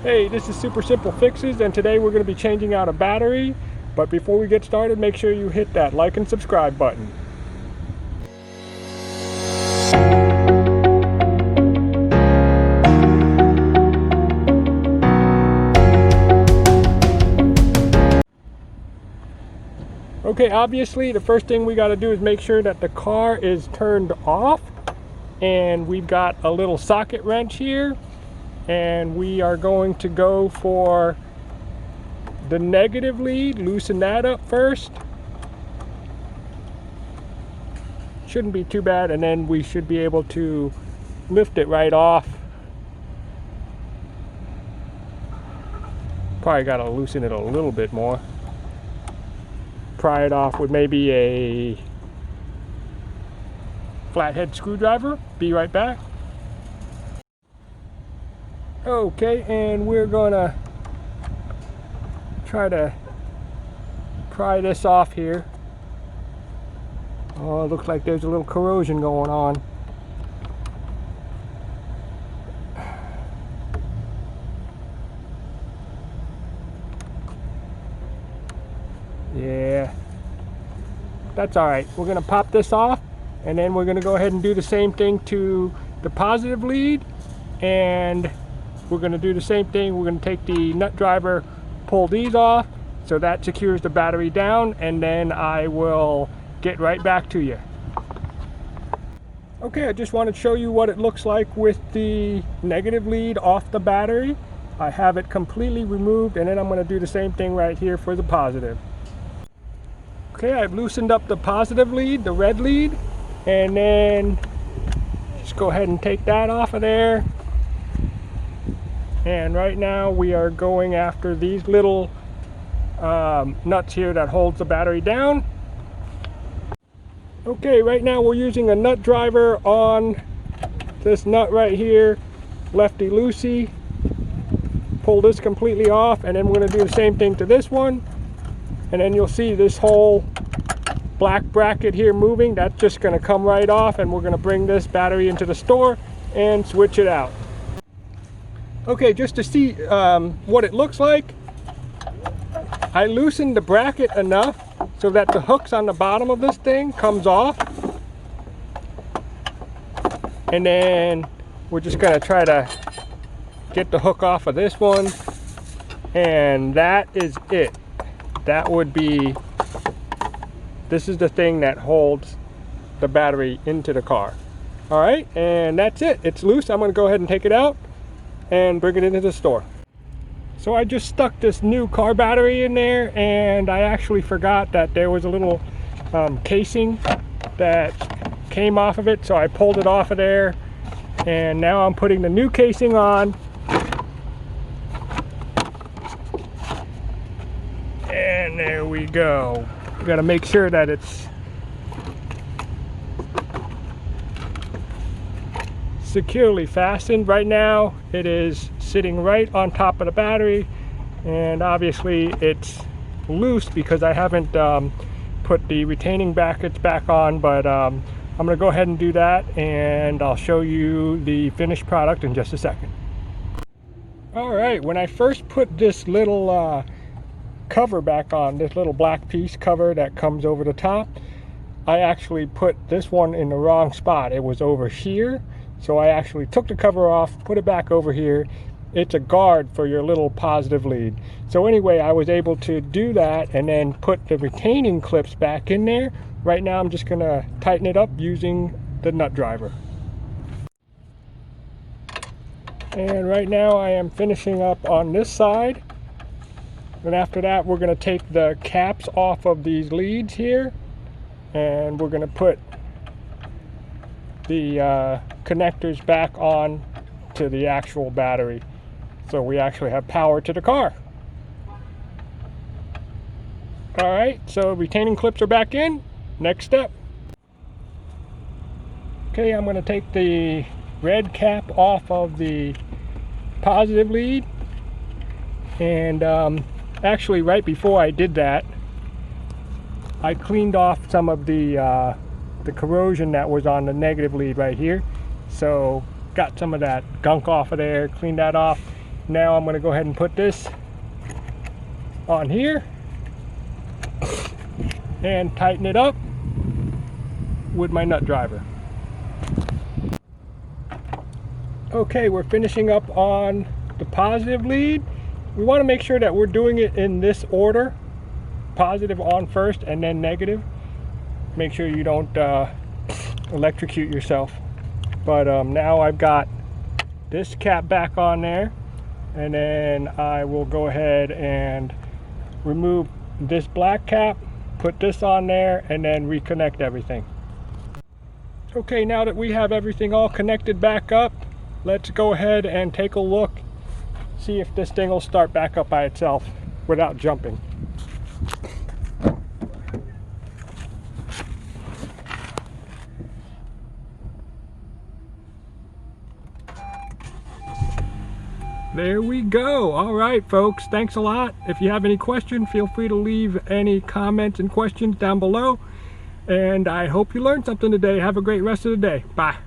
Hey, this is Super Simple Fixes, and today we're going to be changing out a battery. But before we get started, make sure you hit that like and subscribe button. Okay, obviously the first thing we got to do is make sure that the car is turned off, and we've got a little socket wrench here, and we are going to go for the negative lead. Loosen that up first. Shouldn't be too bad, and then we should be able to lift it right off. Probably got to loosen it a little bit more. Pry it off with maybe a flathead screwdriver. Be right back. Okay, and we're gonna try to pry this off here. Oh, it looks like there's a little corrosion going on. Yeah, that's all right. We're gonna pop this off, and then we're gonna go ahead and do the same thing to the positive lead, and we're going to do the same thing. We're going to take the nut driver, pull these off, so that secures the battery down, and then I will get right back to you. Okay, I just wanted to show you what it looks like with the negative lead off the battery. I have it completely removed, and then I'm going to do the same thing right here for the positive. Okay, I've loosened up the positive lead, the red lead, and then just go ahead and take that off of there. And right now we are going after these little nuts here that holds the battery down. Okay, right now we're using a nut driver on this nut right here, lefty loosey. Pull this completely off, and then we're going to do the same thing to this one. And then you'll see this whole black bracket here moving. That's just going to come right off, and we're going to bring this battery into the store and switch it out. Okay, just to see what it looks like, I loosened the bracket enough so that the hooks on the bottom of this thing comes off. And then we're just gonna try to get the hook off of this one. And that is it. That would be, this is the thing that holds the battery into the car. All right, and that's it. It's loose. I'm gonna go ahead and take it out and bring it into the store. So I just stuck this new car battery in there, and I actually forgot that there was a little casing that came off of it, so I pulled it off of there, and now I'm putting the new casing on. And there we go. We gotta make sure that it's securely fastened. Right now it is sitting right on top of the battery, and obviously it's loose because I haven't put the retaining brackets back on, but I'm gonna go ahead and do that, and I'll show you the finished product in just a second. All right, when I first put this little cover back on, this little black piece cover that comes over the top, I actually put this one in the wrong spot. It was over here. So I actually took the cover off, put it back over here. It's a guard for your little positive lead. So anyway, I was able to do that and then put the retaining clips back in there. Right now I'm just gonna tighten it up using the nut driver. And right now I am finishing up on this side. And after that, we're gonna take the caps off of these leads here, and we're gonna put the connectors back on to the actual battery, so we actually have power to the car. All right, so retaining clips are back in. Next step. Okay, I'm going to take the red cap off of the positive lead, and actually right before I did that, I cleaned off some of the corrosion that was on the negative lead right here. So got some of that gunk off of there, cleaned that off, Now I'm going to go ahead and put this on here and tighten it up with my nut driver. Okay, we're finishing up on the positive lead. We want to make sure that we're doing it in this order. Positive on first and then negative. Make sure you don't electrocute yourself. But now I've got this cap back on there, and then I will go ahead and remove this black cap, put this on there, and then reconnect everything. Okay, now that we have everything all connected back up, let's go ahead and take a look, see if this thing will start back up by itself without jumping. There we go. All right, folks, thanks a lot. If you have any questions, feel free to leave any comments and questions down below. And I hope you learned something today. Have a great rest of the day. Bye.